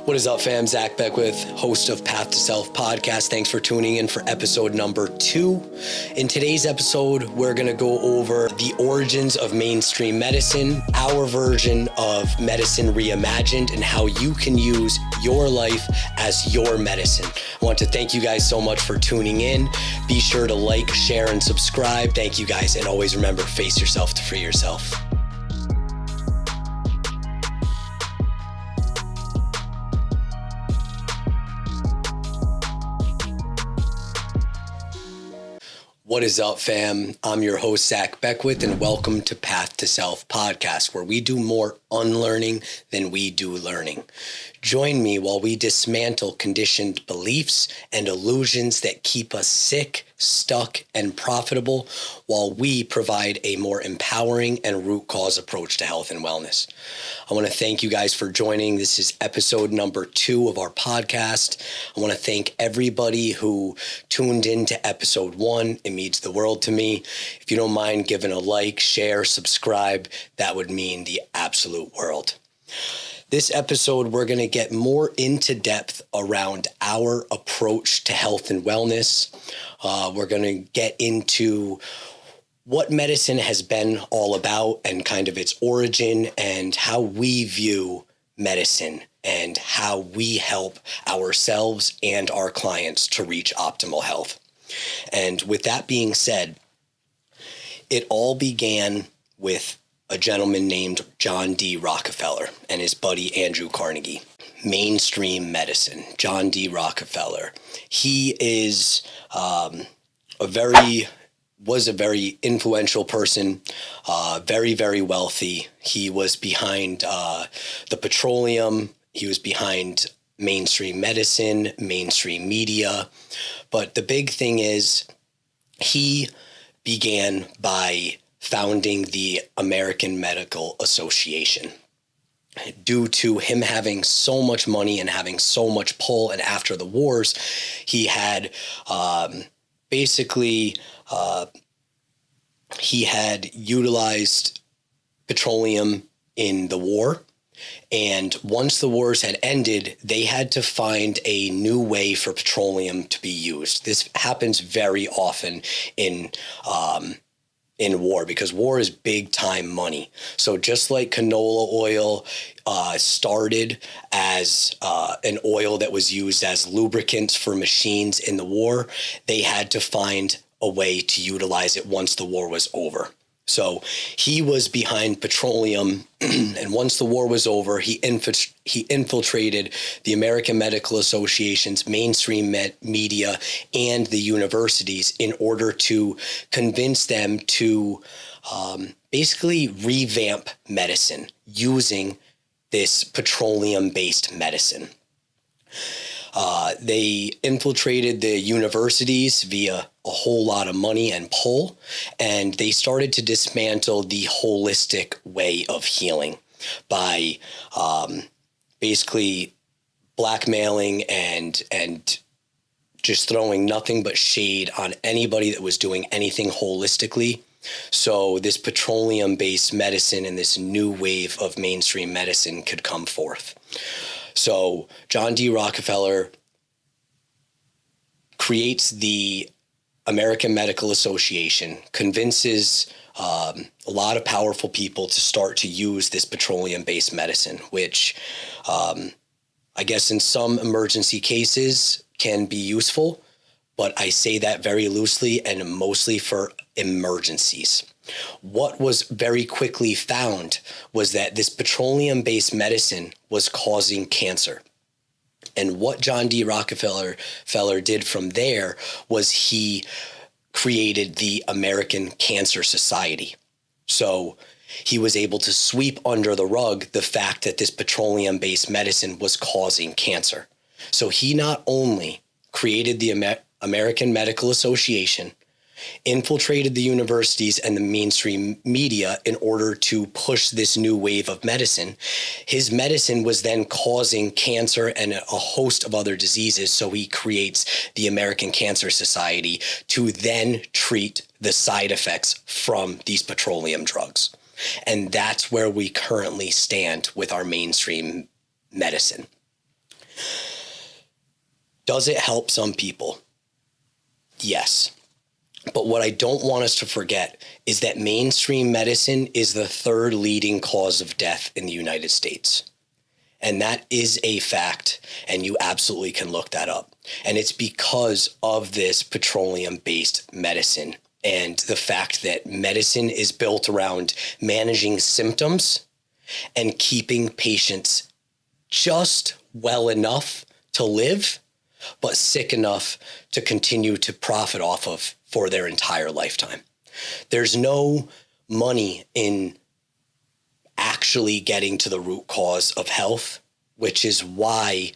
What is up, fam? Zach Beckwith, host of Path to Self podcast. Thanks for tuning in for episode number 2. In today's episode, we're going to go over the origins of mainstream medicine, our version of medicine reimagined, and how you can use your life as your medicine. I want to thank you guys so much for tuning in. Be sure to like, share, and subscribe. Thank you guys. And always remember, face yourself to free yourself. What is up, fam? I'm your host, Zach Beckwith, and welcome to Path to Self podcast, where we do more unlearning than we do learning. Join me while we dismantle conditioned beliefs and illusions that keep us sick, stuck, and profitable, while we provide a more empowering and root cause approach to health and wellness. I want to thank you guys for joining. This is episode number 2 of our podcast. I want to thank everybody who tuned in to episode 1. It means the world to me. If you don't mind giving a like, share, subscribe, that would mean the absolute world. This episode, we're going to get more into depth around our approach to health and wellness. We're going to get into what medicine has been all about and kind of its origin and how we view medicine and how we help ourselves and our clients to reach optimal health. And with that being said, it all began with a gentleman named John D. Rockefeller and his buddy Andrew Carnegie. Mainstream medicine, John D. Rockefeller. He is was a very influential person, very, very wealthy. He was behind the petroleum. He was behind mainstream medicine, mainstream media. But the big thing is he began by founding the American Medical Association. Due to him having so much money and having so much pull, and after the wars, he had he had utilized petroleum in the war. And once the wars had ended, they had to find a new way for petroleum to be used. This happens very often in war, because war is big time money. So just like canola oil started as an oil that was used as lubricants for machines in the war, they had to find a way to utilize it once the war was over. So he was behind petroleum, and once the war was over, he infiltrated the American Medical Association's mainstream media and the universities in order to convince them to basically revamp medicine using this petroleum-based medicine. They infiltrated the universities via a whole lot of money and pull, and they started to dismantle the holistic way of healing by basically blackmailing and just throwing nothing but shade on anybody that was doing anything holistically. So this petroleum-based medicine and this new wave of mainstream medicine could come forth. So John D. Rockefeller creates the American Medical Association, convinces a lot of powerful people to start to use this petroleum-based medicine, which I guess in some emergency cases can be useful, but I say that very loosely and mostly for emergencies. What was very quickly found was that this petroleum-based was causing cancer. And what John D. Rockefeller did from there was he created the American Cancer Society. So he was able to sweep under the rug the fact that this petroleum-based medicine was causing cancer. So he not only created the American Medical Association, infiltrated the universities and the mainstream media in order to push this new wave of medicine. His medicine was then causing cancer and a host of other diseases, so he creates the American Cancer Society to then treat the side effects from these petroleum drugs. And that's where we currently stand with our mainstream medicine. Does it help some people? Yes. But what I don't want us to forget is that mainstream medicine is the third leading cause of death in the United States. And that is a fact, and you absolutely can look that up. And it's because of this petroleum-based medicine and the fact that medicine is built around managing symptoms and keeping patients just well enough to live, but sick enough to continue to profit off of for their entire lifetime. There's no money in actually getting to the root cause of health, which is why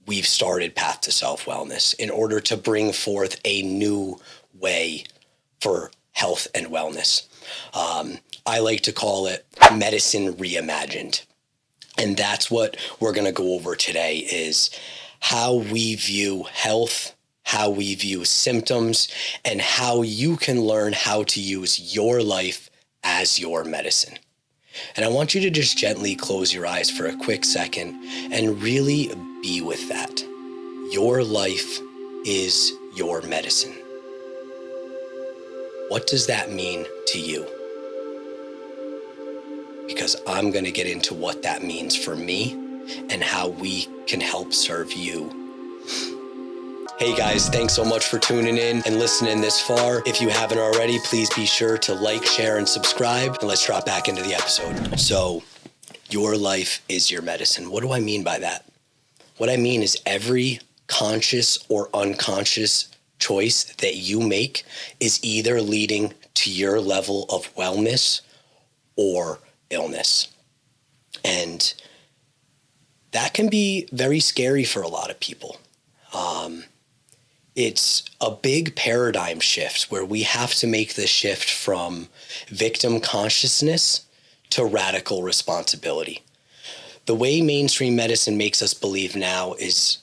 we've started Path to Self-Wellness, in order to bring forth a new way for health and wellness. I like to call it Medicine Reimagined. And that's what we're going to go over today, is how we view health, how we view symptoms, and how you can learn how to use your life as your medicine. And I want you to just gently close your eyes for a quick second and really be with that. Your life is your medicine. What does that mean to you? Because I'm going to get into what that means for me and how we can help serve you. Hey guys, thanks so much for tuning in and listening this far. If you haven't already, please be sure to like, share, and subscribe. And let's drop back into the episode. So, your life is your medicine. What do I mean by that? What I mean is every conscious or unconscious choice that you make is either leading to your level of wellness or illness. And that can be very scary for a lot of people. It's a big paradigm shift where we have to make the shift from victim consciousness to radical responsibility. The way mainstream medicine makes us believe now is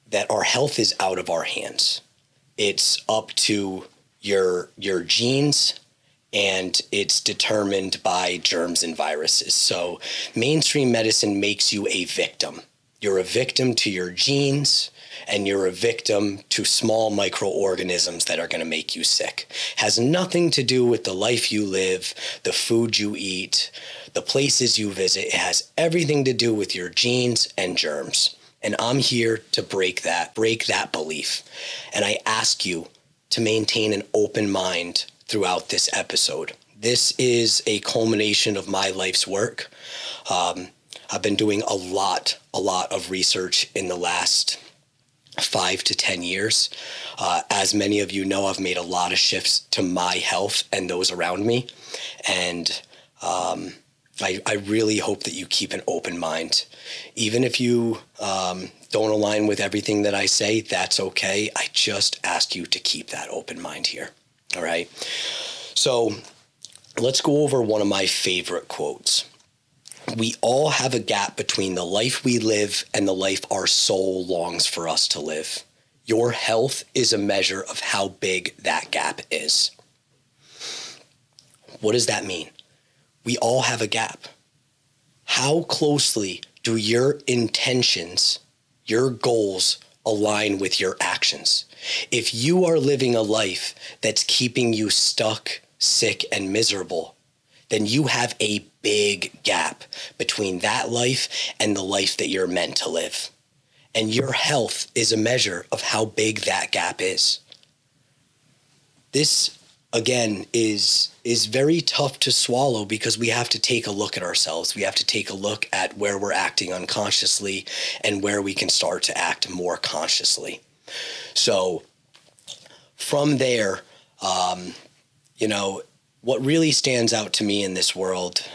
that our health is out of our hands. It's up to your genes, and it's determined by germs and viruses. So mainstream medicine makes you a victim. You're a victim to your genes, and you're a victim to small microorganisms that are going to make you sick. Has nothing to do with the life you live, the food you eat, the places you visit. It has everything to do with your genes and germs. And I'm here to break that belief. And I ask you to maintain an open mind throughout this episode. This is a culmination of my life's work. I've been doing a lot of research in the last 5 to 10 years. As many of you know, I've made a lot of shifts to my health and those around me. And I really hope that you keep an open mind. Even if you don't align with everything that I say, that's okay. I just ask you to keep that open mind here. All right. So let's go over one of my favorite quotes. We all have a gap between the life we live and the life our soul longs for us to live. Your health is a measure of how big that gap is. What does that mean? We all have a gap. How closely do your intentions, your goals, align with your actions? If you are living a life that's keeping you stuck, sick, and miserable, then you have a big gap between that life and the life that you're meant to live. And your health is a measure of how big that gap is. This, again, is very tough to swallow because we have to take a look at ourselves. We have to take a look at where we're acting unconsciously and where we can start to act more consciously. So from there, what really stands out to me in this world,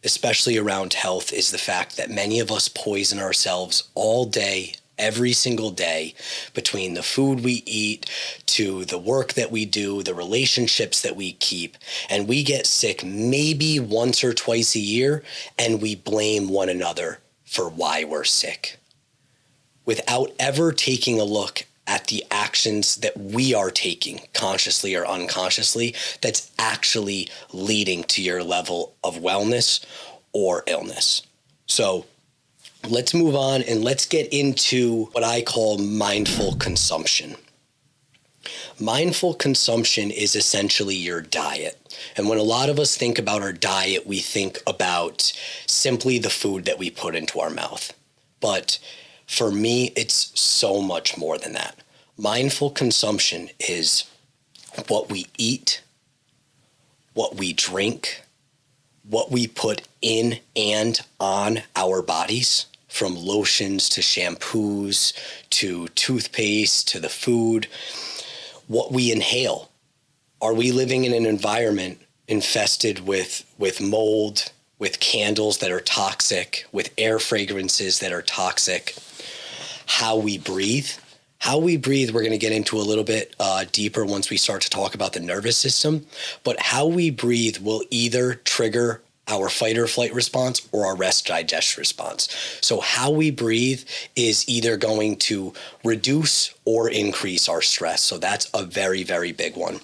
especially around health, is the fact that many of us poison ourselves all day, every single day, between the food we eat to the work that we do, the relationships that we keep, and we get sick maybe once or twice a year, and we blame one another for why we're sick, without ever taking a look at the actions that we are taking, consciously or unconsciously, that's actually leading to your level of wellness or illness. So let's move on and let's get into what I call mindful consumption. Mindful consumption is essentially your diet. And when a lot of us think about our diet, we think about simply the food that we put into our mouth. But for me, it's so much more than that. Mindful consumption is what we eat, what we drink, what we put in and on our bodies, from lotions to shampoos to toothpaste to the food, what we inhale. Are we living in an environment infested with mold, with candles that are toxic, with air fragrances that are toxic? How we breathe. How we breathe, we're going to get into a little bit deeper once we start to talk about the nervous system. But how we breathe will either trigger our fight or flight response or our rest digest response. So how we breathe is either going to reduce or increase our stress. So that's a very, very big one.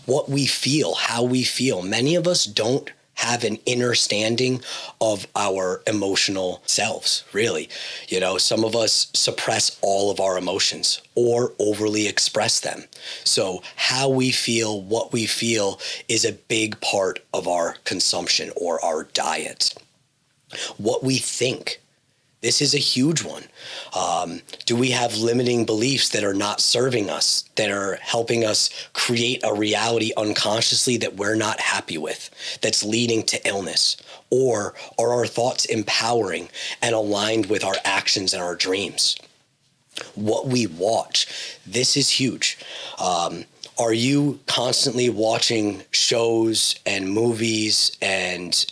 What we feel, how we feel. Many of us don't have an understanding of our emotional selves, really. You know, some of us suppress all of our emotions or overly express them. So how we feel, what we feel is a big part of our consumption or our diet. What we think. This is a huge one. Do we have limiting beliefs that are not serving us, that are helping us create a reality unconsciously that we're not happy with, that's leading to illness? Or are our thoughts empowering and aligned with our actions and our dreams? What we watch. This is huge. Are you constantly watching shows and movies and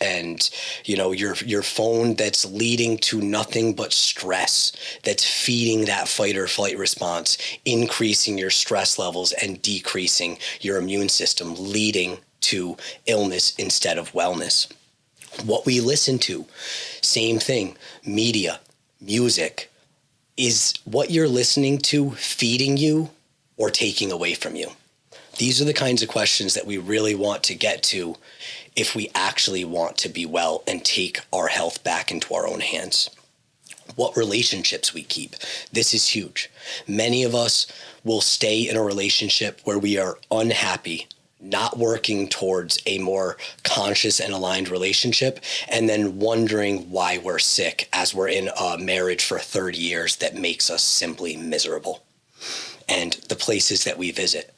you know your phone that's leading to nothing but stress, that's feeding that fight or flight response, increasing your stress levels and decreasing your immune system, leading to illness instead of wellness? What we listen to, same thing. Media, music. Is what you're listening to feeding you or taking away from you? These are the kinds of questions that we really want to get to if we actually want to be well and take our health back into our own hands. What relationships we keep. This is huge. Many of us will stay in a relationship where we are unhappy, not working towards a more conscious and aligned relationship, and then wondering why we're sick as we're in a marriage for 30 years that makes us simply miserable. And the places that we visit.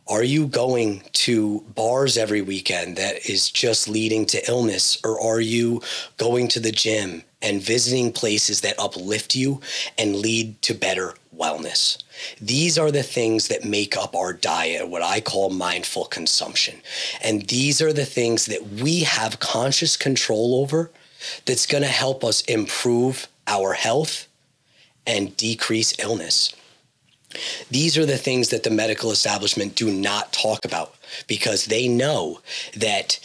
Are you going to bars every weekend that is just leading to illness? Or are you going to the gym and visiting places that uplift you and lead to better wellness? These are the things that make up our diet, what I call mindful consumption. And these are the things that we have conscious control over that's going to help us improve our health and decrease illness. These are the things that the medical establishment do not talk about, because they know that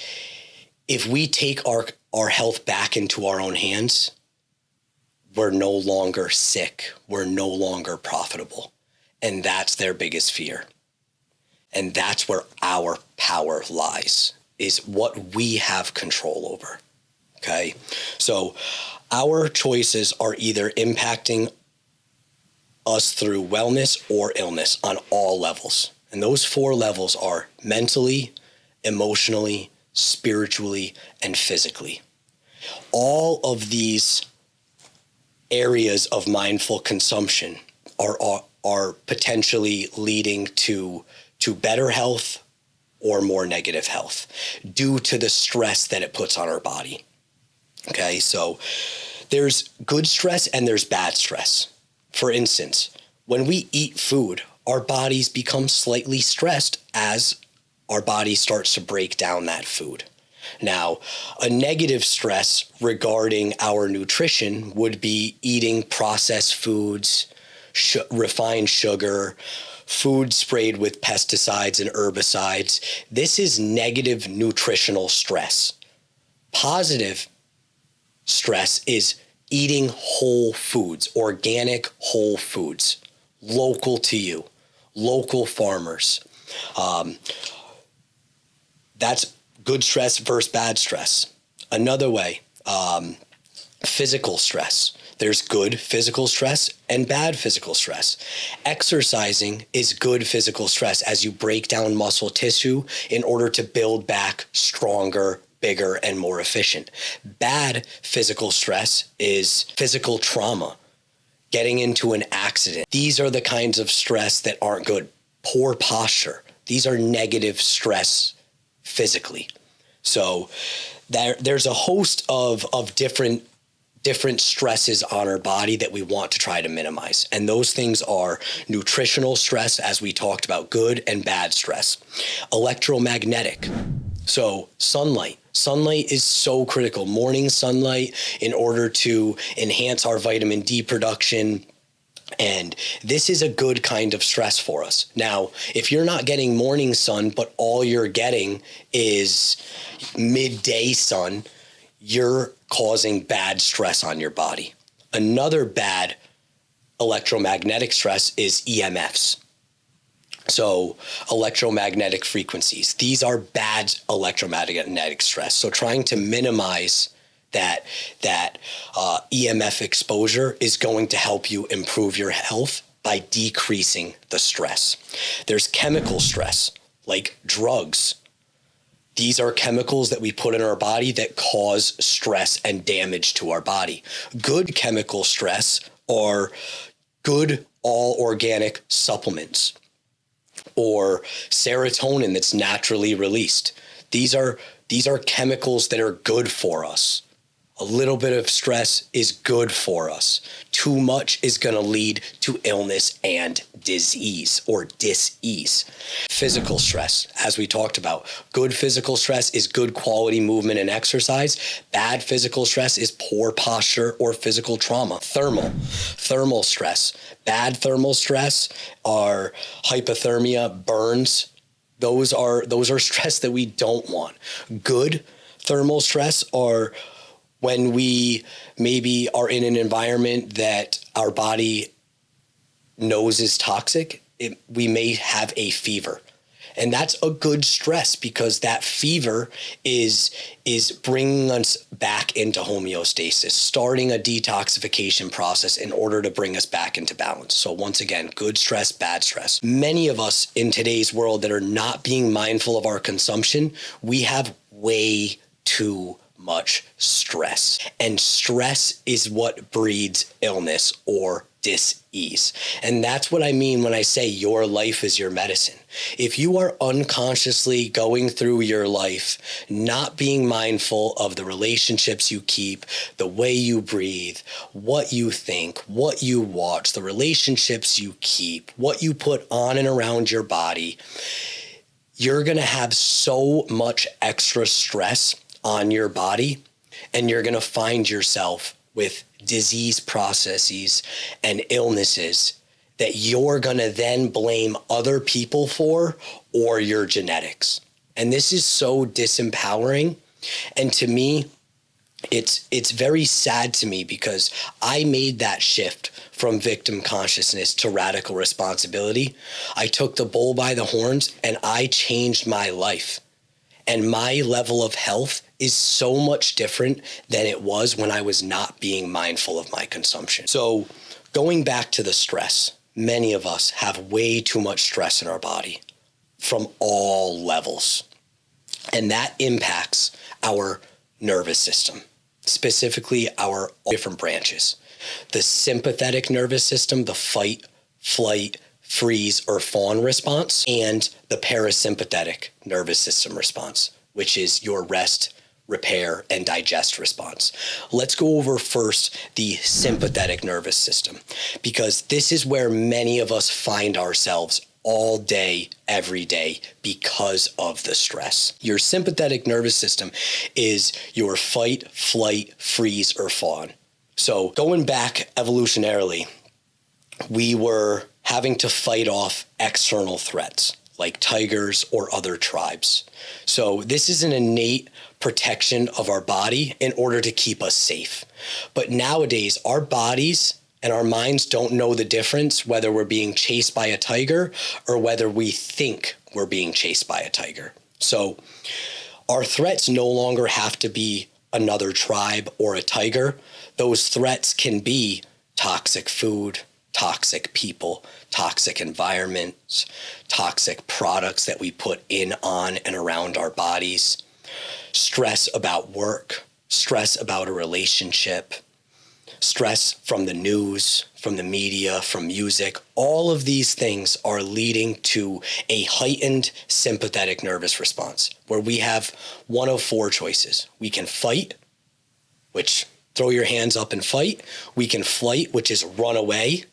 if we take our health back into our own hands, we're no longer sick. We're no longer profitable. And that's their biggest fear. And that's where our power lies, is what we have control over. Okay? So our choices are either impacting us through wellness or illness on all levels. And those 4 levels are mentally, emotionally, spiritually, and physically. All of these areas of mindful consumption are potentially leading to better health or more negative health due to the stress that it puts on our body. Okay, so there's good stress and there's bad stress. For instance, when we eat food, our bodies become slightly stressed as our body starts to break down that food. Now, a negative stress regarding our nutrition would be eating processed foods, refined sugar, food sprayed with pesticides and herbicides. This is negative nutritional stress. Positive stress is eating whole foods, organic whole foods, local to you, local farmers. That's good stress versus bad stress. Another way, Physical stress. There's good physical stress and bad physical stress. Exercising is good physical stress as you break down muscle tissue in order to build back stronger, bigger, and more efficient. Bad physical stress is physical trauma, getting into an accident. These are the kinds of stress that aren't good. Poor posture. These are negative stress physically. So there's a host of different stresses on our body that we want to try to minimize. And those things are nutritional stress, as we talked about, good and bad stress. Electromagnetic. So sunlight. Sunlight is so critical. Morning sunlight in order to enhance our vitamin D production. And this is a good kind of stress for us. Now, if you're not getting morning sun, but all you're getting is midday sun, you're causing bad stress on your body. Another bad electromagnetic stress is EMFs. So electromagnetic frequencies. These are bad electromagnetic stress. So trying to minimize that EMF exposure is going to help you improve your health by decreasing the stress. There's chemical stress, like drugs. These are chemicals that we put in our body that cause stress and damage to our body. Good chemical stress are good all organic supplements or serotonin that's naturally released. These are chemicals that are good for us. A little bit of stress is good for us. Too much is going to lead to illness and disease or dis-ease. Physical stress, as we talked about. Good physical stress is good quality movement and exercise. Bad physical stress is poor posture or physical trauma. Thermal stress. Bad thermal stress are hypothermia, burns. Those are stress that we don't want. Good thermal stress are when we maybe are in an environment that our body knows is toxic, we may have a fever. And that's a good stress because that fever is bringing us back into homeostasis, starting a detoxification process in order to bring us back into balance. So once again, good stress, bad stress. Many of us in today's world that are not being mindful of our consumption, we have way too much stress. And stress is what breeds illness or dis-ease. And that's what I mean when I say your life is your medicine. If you are unconsciously going through your life, not being mindful of the relationships you keep, the way you breathe, what you think, what you watch, the relationships you keep, what you put on and around your body, you're going to have so much extra stress on your body, and you're going to find yourself with disease processes and illnesses that you're going to then blame other people for or your genetics. And this is so disempowering. And to me, it's very sad to me because I made that shift from victim consciousness to radical responsibility. I took the bull by the horns and I changed my life. And my level of health is so much different than it was when I was not being mindful of my consumption. So going back to the stress, many of us have way too much stress in our body from all levels. And that impacts our nervous system, specifically our different branches. The sympathetic nervous system, the fight, flight, freeze, or fawn response, and the parasympathetic nervous system response, which is your rest, repair, and digest response. Let's go over first the sympathetic nervous system, because this is where many of us find ourselves all day, every day, because of the stress. Your sympathetic nervous system is your fight, flight, freeze, or fawn. So going back evolutionarily, we were having to fight off external threats like tigers or other tribes. So this is an innate protection of our body in order to keep us safe. But nowadays, our bodies and our minds don't know the difference whether we're being chased by a tiger or whether we think we're being chased by a tiger. So our threats no longer have to be another tribe or a tiger, those threats can be toxic food, toxic people, toxic environments, toxic products that we put in, on, and around our bodies, stress about work, stress about a relationship, stress from the news, from the media, from music. All of these things are leading to a heightened sympathetic nervous response where we have one of four choices. We can fight, which throw your hands up and fight. We can flight, which is run away,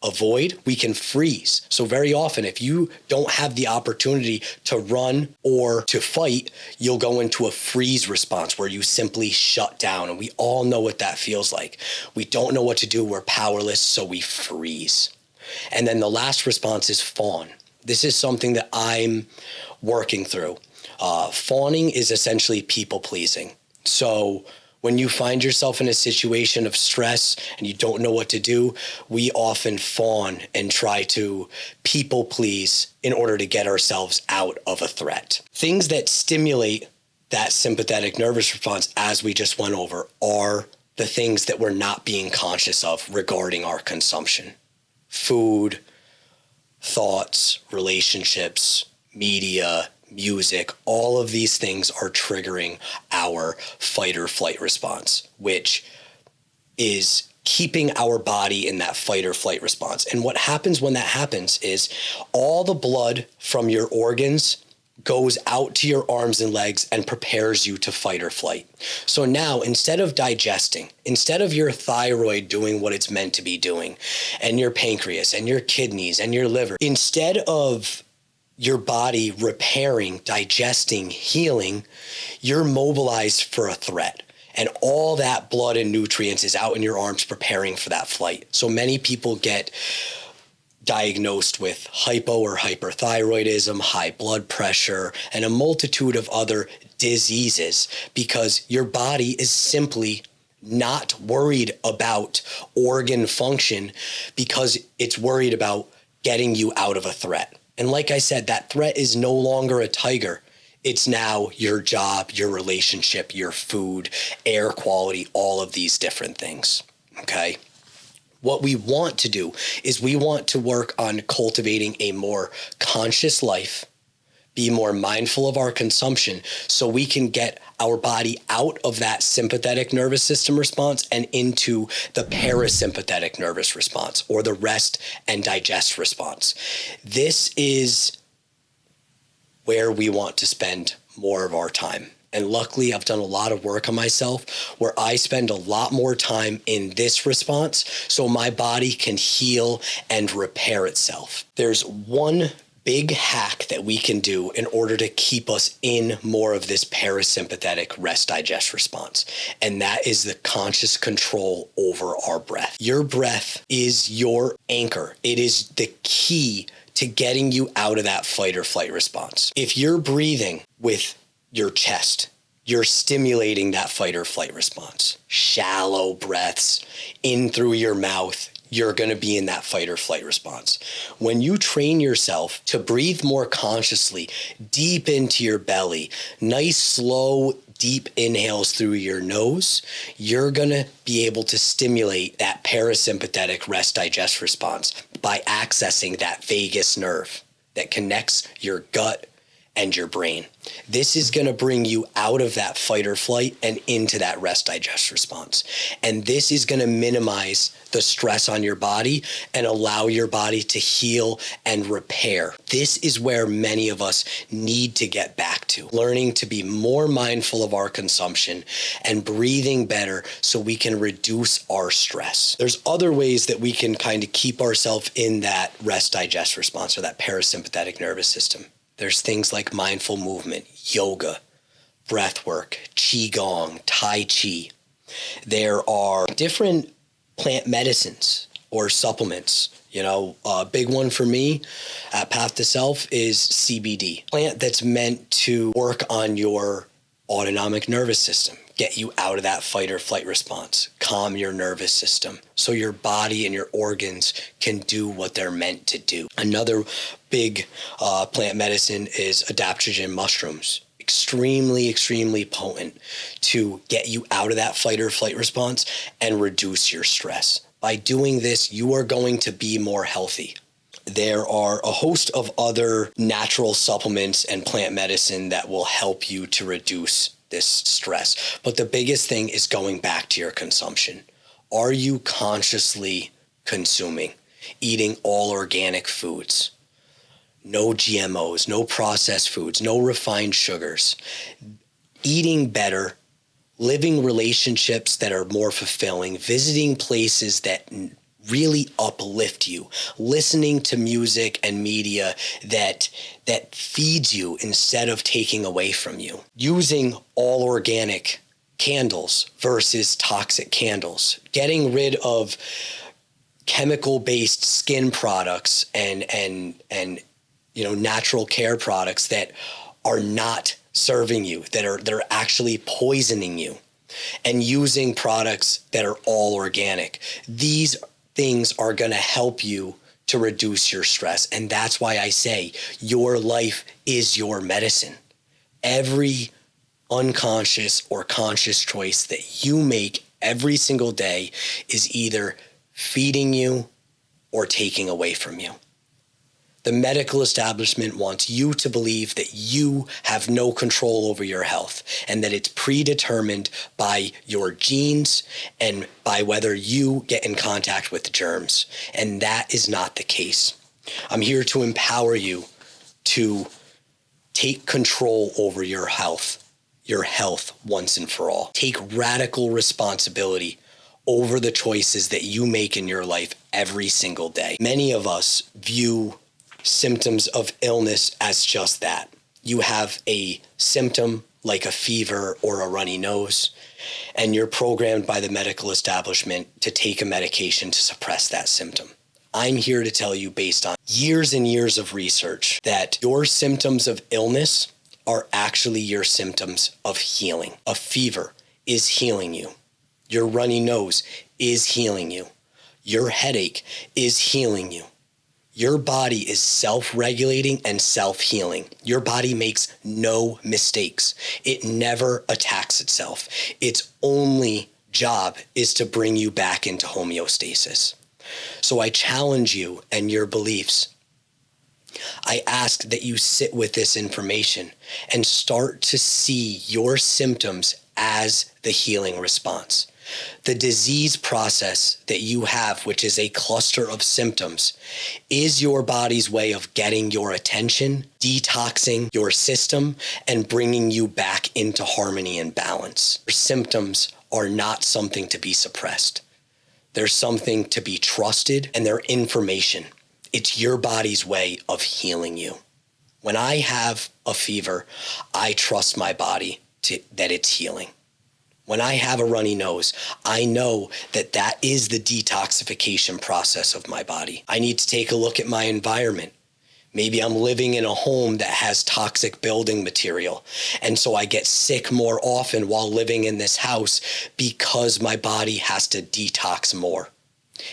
avoid. We can freeze. So very often, if you don't have the opportunity to run or to fight, you'll go into a freeze response where you simply shut down. And we all know what that feels like. We don't know what to do. We're powerless, so we freeze. And then the last response is fawn. This is something that I'm working through. Fawning is essentially people pleasing. So when you find yourself in a situation of stress and you don't know what to do, we often fawn and try to people please in order to get ourselves out of a threat. Things that stimulate that sympathetic nervous response, as we just went over, are the things that we're not being conscious of regarding our consumption. Food, thoughts, relationships, media, music, all of these things are triggering our fight or flight response, which is keeping our body in that fight or flight response. And what happens when that happens is all the blood from your organs goes out to your arms and legs and prepares you to fight or flight. So now, instead of digesting, instead of your thyroid doing what it's meant to be doing, and your pancreas and your kidneys and your liver, instead of your body repairing, digesting, healing, you're mobilized for a threat. And all that blood and nutrients is out in your arms preparing for that flight. So many people get diagnosed with hypo or hyperthyroidism, high blood pressure, and a multitude of other diseases because your body is simply not worried about organ function because it's worried about getting you out of a threat. And like I said, that threat is no longer a tiger. It's now your job, your relationship, your food, air quality, all of these different things, okay? What we want to do is we want to work on cultivating a more conscious life, be more mindful of our consumption so we can get our body out of that sympathetic nervous system response and into the parasympathetic nervous response, or the rest and digest response. This is where we want to spend more of our time. And luckily, I've done a lot of work on myself where I spend a lot more time in this response so my body can heal and repair itself. There's one big hack that we can do in order to keep us in more of this parasympathetic rest digest response. And that is the conscious control over our breath. Your breath is your anchor. It is the key to getting you out of that fight or flight response. If you're breathing with your chest, you're stimulating that fight or flight response. Shallow breaths in through your mouth, you're going to be in that fight or flight response. When you train yourself to breathe more consciously, deep into your belly, nice, slow, deep inhales through your nose, you're going to be able to stimulate that parasympathetic rest digest response by accessing that vagus nerve that connects your gut and your brain. This is going to bring you out of that fight or flight and into that rest digest response. And this is going to minimize the stress on your body and allow your body to heal and repair. This is where many of us need to get back to, learning to be more mindful of our consumption and breathing better so we can reduce our stress. There's other ways that we can kind of keep ourselves in that rest digest response or that parasympathetic nervous system. There's things like mindful movement, yoga, breath work, qigong, tai chi. There are different plant medicines or supplements. You know, a big one for me at Path to Self is CBD, plant that's meant to work on your autonomic nervous system, get you out of that fight or flight response, calm your nervous system so your body and your organs can do what they're meant to do. Another big plant medicine is adaptogen mushrooms. extremely, extremely potent to get you out of that fight or flight response and reduce your stress. By doing this, you are going to be more healthy. There are a host of other natural supplements and plant medicine that will help you to reduce this stress. But the biggest thing is going back to your consumption. Are you consciously consuming, eating all organic foods? No GMOs, no processed foods, no refined sugars. Eating better, living relationships that are more fulfilling, visiting places that really uplift you, listening to music and media that feeds you instead of taking away from you, using all organic candles versus toxic candles, getting rid of chemical-based skin products and natural care products that are not serving you, they're actually poisoning you, and using products that are all organic. These things are going to help you to reduce your stress. And that's why I say your life is your medicine. Every unconscious or conscious choice that you make every single day is either feeding you or taking away from you. The medical establishment wants you to believe that you have no control over your health and that it's predetermined by your genes and by whether you get in contact with germs. And that is not the case. I'm here to empower you to take control over your health once and for all. Take radical responsibility over the choices that you make in your life every single day. Many of us view symptoms of illness as just that. You have a symptom like a fever or a runny nose, and you're programmed by the medical establishment to take a medication to suppress that symptom. I'm here to tell you, based on years and years of research, that your symptoms of illness are actually your symptoms of healing. A fever is healing you. Your runny nose is healing you. Your headache is healing you. Your body is self-regulating and self-healing. Your body makes no mistakes. It never attacks itself. Its only job is to bring you back into homeostasis. So I challenge you and your beliefs. I ask that you sit with this information and start to see your symptoms as the healing response. The disease process that you have, which is a cluster of symptoms, is your body's way of getting your attention, detoxing your system, and bringing you back into harmony and balance. Your symptoms are not something to be suppressed. They're something to be trusted, and they're information. It's your body's way of healing you. When I have a fever, I trust my body that it's healing. When I have a runny nose, I know that that is the detoxification process of my body. I need to take a look at my environment. Maybe I'm living in a home that has toxic building material, and so I get sick more often while living in this house because my body has to detox more.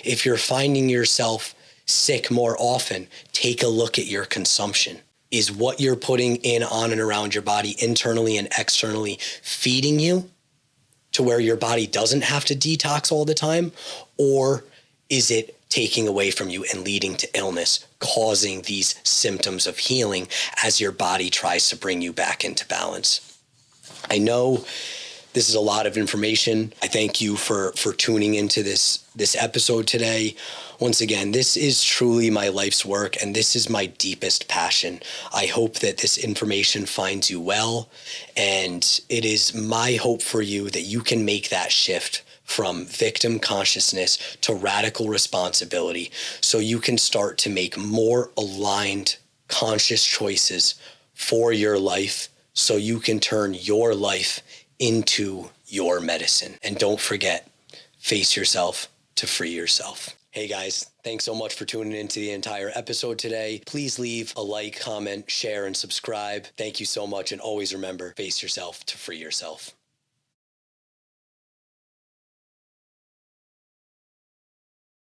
If you're finding yourself sick more often, take a look at your consumption. Is what you're putting in, on, and around your body, internally and externally, feeding you to where your body doesn't have to detox all the time? Or is it taking away from you and leading to illness, causing these symptoms of healing as your body tries to bring you back into balance? I know this is a lot of information. I thank you for tuning into this episode today. Once again, this is truly my life's work, and this is my deepest passion. I hope that this information finds you well, and it is my hope for you that you can make that shift from victim consciousness to radical responsibility, so you can start to make more aligned, conscious choices for your life, so you can turn your life into your medicine. And don't forget, face yourself to free yourself. Hey guys, thanks so much for tuning into the entire episode today. Please leave a like, comment, share, and subscribe. Thank you so much. And always remember, face yourself to free yourself.